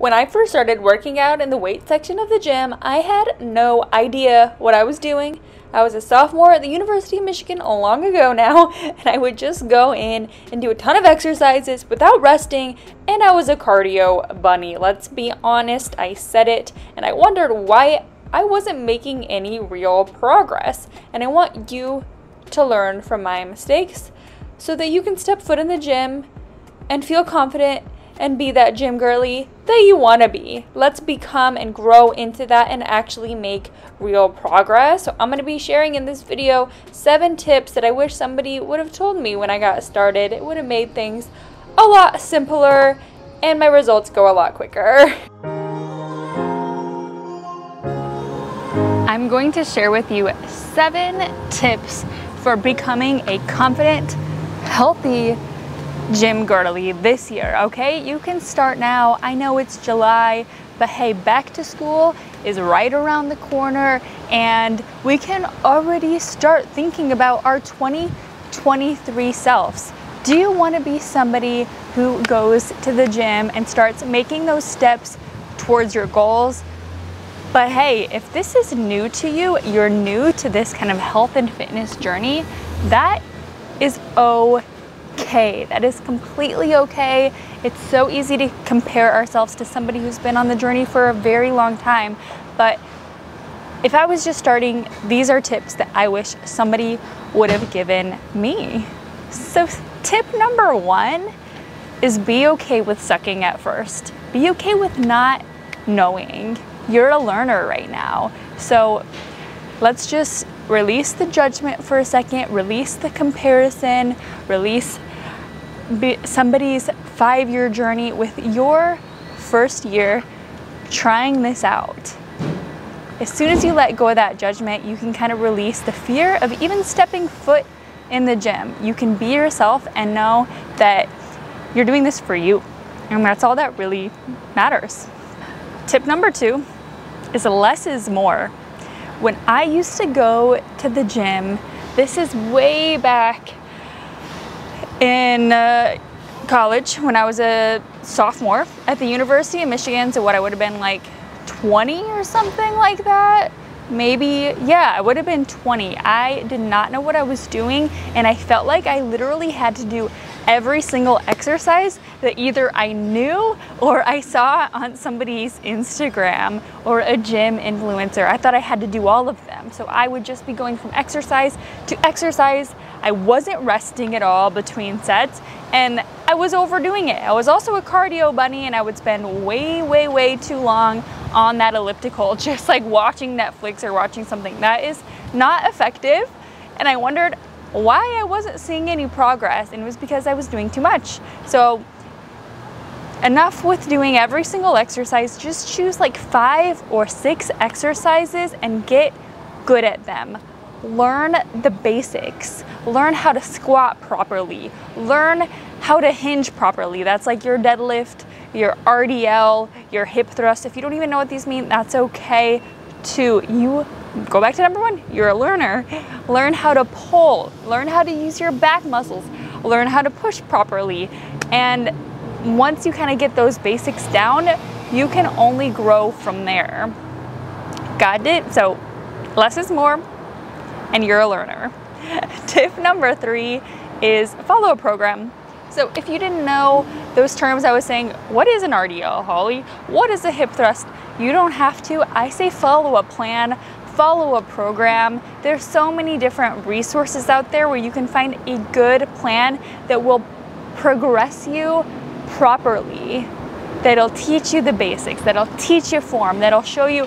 When I first started working out in the weight section of the gym, I had no idea what I was doing. I was a sophomore at the University of Michigan long ago now, and I would just go in and do a ton of exercises without resting, and I was a cardio bunny. Let's be honest, I said it, and I wondered why I wasn't making any real progress. And I want you to learn from my mistakes so that you can step foot in the gym and feel confident and be that gym girly that you want to be. Let's become and grow into that and actually make real progress. So I'm going to be sharing in this video 7 tips that I wish somebody would have told me when I got started. It would have made things a lot simpler and my results go a lot quicker. I'm going to share with you 7 tips for becoming a confident, healthy gym girly this year, okay? You can start now. I know it's July, but hey, back to school is right around the corner and we can already start thinking about our 2023 selves. Do you want to be somebody who goes to the gym and starts making those steps towards your goals? But hey, if this is new to you, you're new to this kind of health and fitness journey, that is okay. That is completely okay. It's so easy to compare ourselves to somebody who's been on the journey for a very long time. But if I was just starting, these are tips that I wish somebody would have given me. So tip number 1 is be okay with sucking at first. Be okay with not knowing. You're a learner right now. So let's just release the judgment for a second, release the comparison, release somebody's 5-year journey with your first year trying this out. As soon as you let go of that judgment, you can kind of release the fear of even stepping foot in the gym. You can be yourself and know that you're doing this for you, and that's all that really matters. Tip number 2 is less is more. When I used to go to the gym, this is way back in college when I was a sophomore at the University of Michigan, so what I would have been like 20 or something like that. Maybe, yeah, I would have been 20. I did not know what I was doing, and I felt like I literally had to do every single exercise that either I knew or I saw on somebody's Instagram or a gym influencer. I thought I had to do all of them. So I would just be going from exercise to exercise. I wasn't resting at all between sets, and I was overdoing it. I was also a cardio bunny, and I would spend way too long on that elliptical, just like watching Netflix or watching something. That is not effective. And I wondered why I wasn't seeing any progress, and it was because I was doing too much. So enough with doing every single exercise. Just choose like 5 or 6 exercises and get good at them. Learn the basics. Learn how to squat properly. Learn how to hinge properly. That's like your deadlift, your RDL, your hip thrust. If you don't even know what these mean, that's okay too. You go back to number 1, you're a learner. Learn how to pull, learn how to use your back muscles, learn how to push properly. And once you kind of get those basics down, you can only grow from there. Got it? So less is more, and you're a learner. Tip number 3 is follow a program. So if you didn't know those terms I was saying, what is an RDL, Holly? What is a hip thrust? You don't have to. I say follow a plan, follow a program. There's so many different resources out there where you can find a good plan that will progress you properly, that'll teach you the basics, that'll teach you form, that'll show you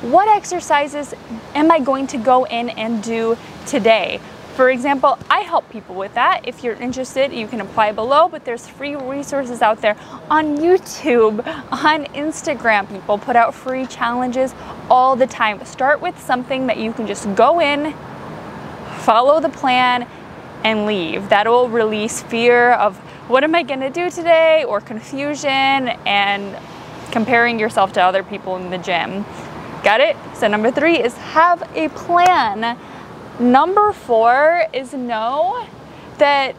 what exercises am I going to go in and do today. For example, I help people with that. If you're interested, you can apply below, but there's free resources out there on YouTube, on Instagram. People put out free challenges all the time. Start with something that you can just go in, follow the plan, and leave. That will release fear of what am I gonna do today, or confusion and comparing yourself to other people in the gym. Got it? So number 3 is have a plan. Number 4 is know that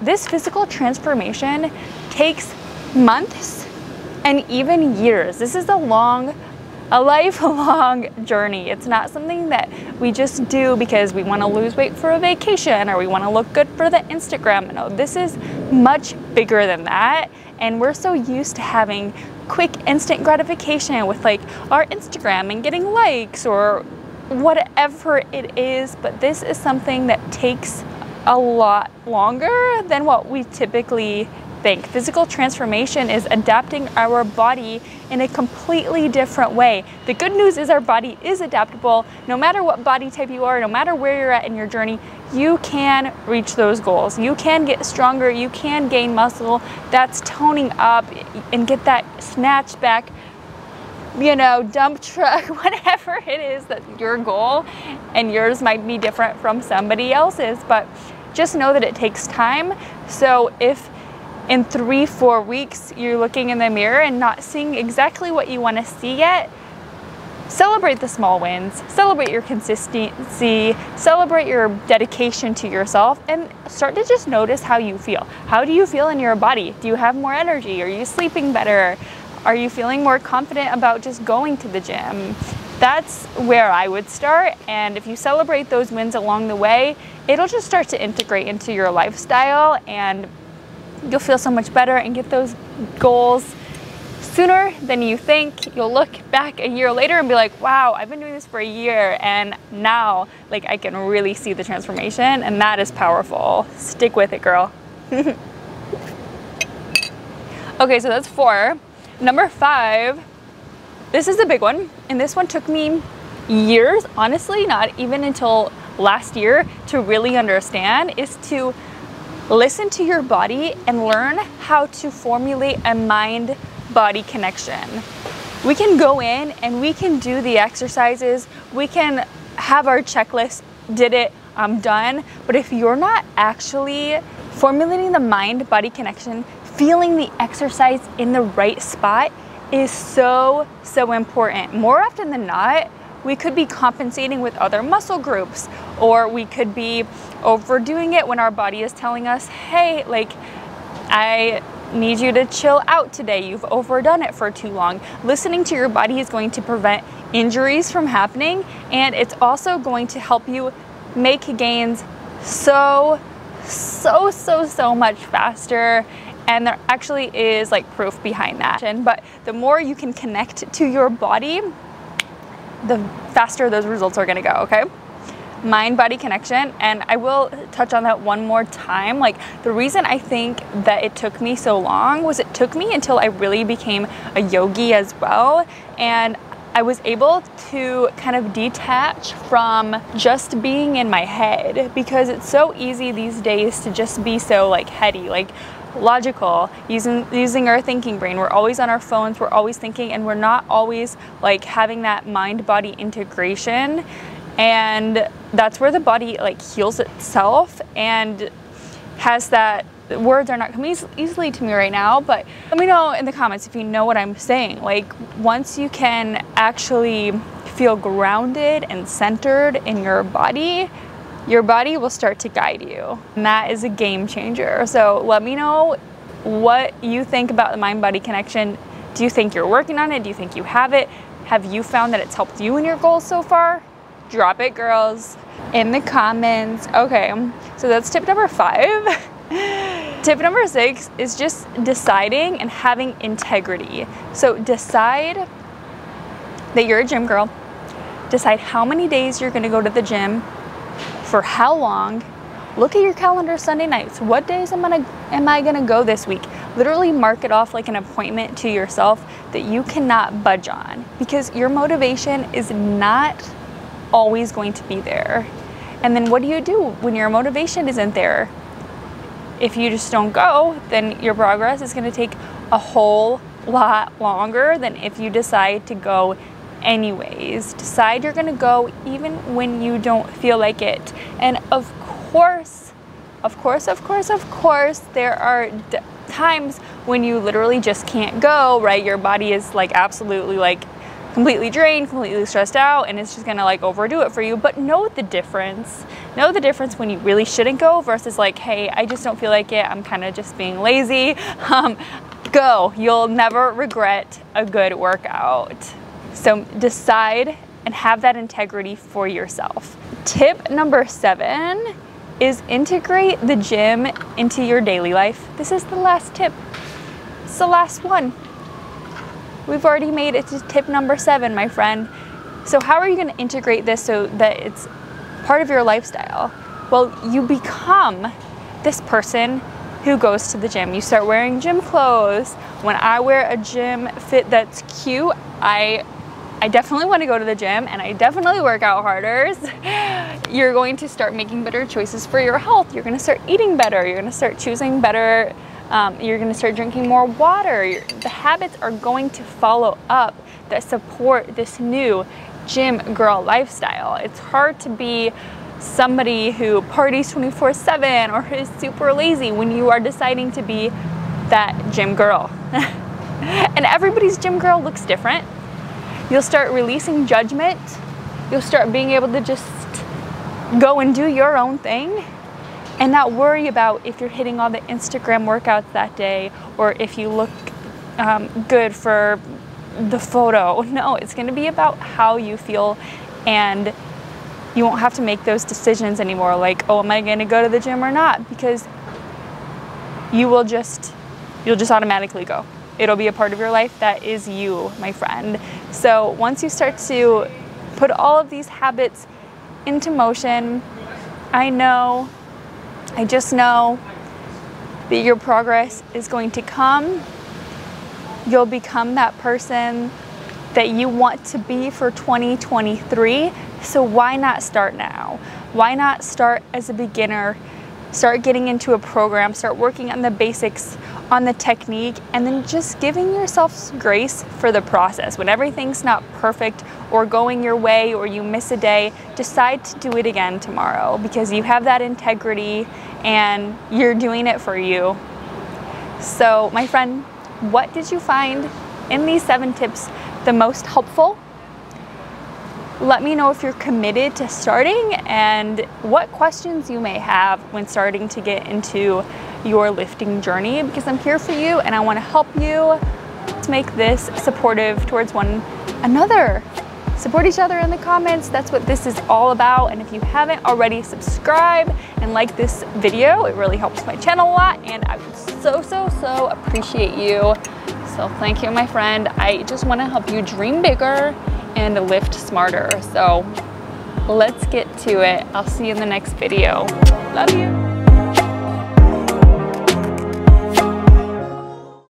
this physical transformation takes months and even years. This is a lifelong journey. It's not something that we just do because we want to lose weight for a vacation or we want to look good for the Instagram. No, this is much bigger than that. And we're so used to having quick instant gratification with like our Instagram and getting likes or whatever it is. But this is something that takes a lot longer than what we typically think. Physical transformation is adapting our body in a completely different way. The good news is our body is adaptable. No matter what body type you are, no matter where you're at in your journey, you can reach those goals. You can get stronger, you can gain muscle. That's toning up and get that snatch back, you know, dump truck, whatever it is that's your goal. And yours might be different from somebody else's, but just know that it takes time. So if in 3-4 weeks you're looking in the mirror and not seeing exactly what you want to see yet, celebrate the small wins, celebrate your consistency, celebrate your dedication to yourself, and start to just notice how you feel. How do you feel in your body? Do you have more energy? Are you sleeping better? Are you feeling more confident about just going to the gym? That's where I would start. And if you celebrate those wins along the way, it'll just start to integrate into your lifestyle and you'll feel so much better and get those goals sooner than you think. You'll look back a year later and be like, wow, I've been doing this for a year and now like I can really see the transformation, and that is powerful. Stick with it, girl. Okay, so that's 4. Number 5, this is a big one, and this one took me years, honestly, not even until last year to really understand, is to listen to your body and learn how to formulate a mind-body connection. We can go in and we can do the exercises, we can have our checklist, did it, I'm done. But if you're not actually formulating the mind-body connection, feeling the exercise in the right spot is so important. More often than not, we could be compensating with other muscle groups, or we could be overdoing it when our body is telling us, hey, like, I need you to chill out today. You've overdone it for too long. Listening to your body is going to prevent injuries from happening, and it's also going to help you make gains so much faster. And there actually is like proof behind that. But the more you can connect to your body, the faster those results are gonna go, okay? Mind-body connection, and I will touch on that one more time. Like, the reason I think that it took me so long was it took me until I really became a yogi as well, and I was able to kind of detach from just being in my head, because it's so easy these days to just be so like heady, like logical, using our thinking brain. We're always on our phones, we're always thinking, and we're not always like having that mind-body integration. And that's where the body like heals itself and has that. Words are not coming easily to me right now, but let me know in the comments if you know what I'm saying. Like, once you can actually feel grounded and centered in your body will start to guide you. And that is a game changer. So let me know what you think about the mind-body connection. Do you think you're working on it? Do you think you have it? Have you found that it's helped you in your goals so far? Drop it, girls, in the comments. Okay, so that's tip number 5. Tip number 6 is just deciding and having integrity. So decide that you're a gym girl. Decide how many days you're gonna go to the gym, for how long. Look at your calendar Sunday nights. What days am I gonna go this week? Literally mark it off like an appointment to yourself that you cannot budge on, because your motivation is not always going to be there. And then what do you do when your motivation isn't there? If you just don't go, then your progress is going to take a whole lot longer than if you decide to go anyways. Decide you're going to go even when you don't feel like it. And of course, there are times when you literally just can't go, right? Your body is like absolutely like completely drained, completely stressed out, and it's just gonna like overdo it for you. But know the difference. Know the difference when you really shouldn't go versus like, hey, I just don't feel like it, I'm kind of just being lazy. Go. You'll never regret a good workout. So decide and have that integrity for yourself. Tip number 7 is integrate the gym into your daily life. This is the last tip. It's the last one. We've already made it to tip number 7, my friend. So how are you going to integrate this so that it's part of your lifestyle? Well, you become this person who goes to the gym. You start wearing gym clothes. When I wear a gym fit that's cute, I definitely want to go to the gym, and I definitely work out harder. You're going to start making better choices for your health. You're going to start eating better. You're going to start choosing better. You're going to start drinking more water. The habits are going to follow up that support this new gym girl lifestyle. It's hard to be somebody who parties 24/7 or is super lazy when you are deciding to be that gym girl. And everybody's gym girl looks different. You'll start releasing judgment. You'll start being able to just go and do your own thing and not worry about if you're hitting all the Instagram workouts that day or if you look good for the photo. No, it's going to be about how you feel, and you won't have to make those decisions anymore like, oh, am I going to go to the gym or not? Because you'll just automatically go. It'll be a part of your life that is you, my friend. So once you start to put all of these habits into motion, I just know that your progress is going to come. You'll become that person that you want to be for 2023. So why not start now? Why not start as a beginner? Start getting into a program, start working on the basics, on the technique, and then just giving yourself grace for the process. When everything's not perfect or going your way or you miss a day, decide to do it again tomorrow because you have that integrity and you're doing it for you. So my friend, what did you find in these 7 tips the most helpful? Let me know if you're committed to starting and what questions you may have when starting to get into your lifting journey, because I'm here for you and I want to help you to make this supportive towards one another. Support each other in the comments. That's what this is all about. And if you haven't already, subscribe and like this video. It really helps my channel a lot and I would so appreciate you. So thank you, my friend. I just want to help you dream bigger and lift smarter. So let's get to it. I'll see you in the next video. Love you.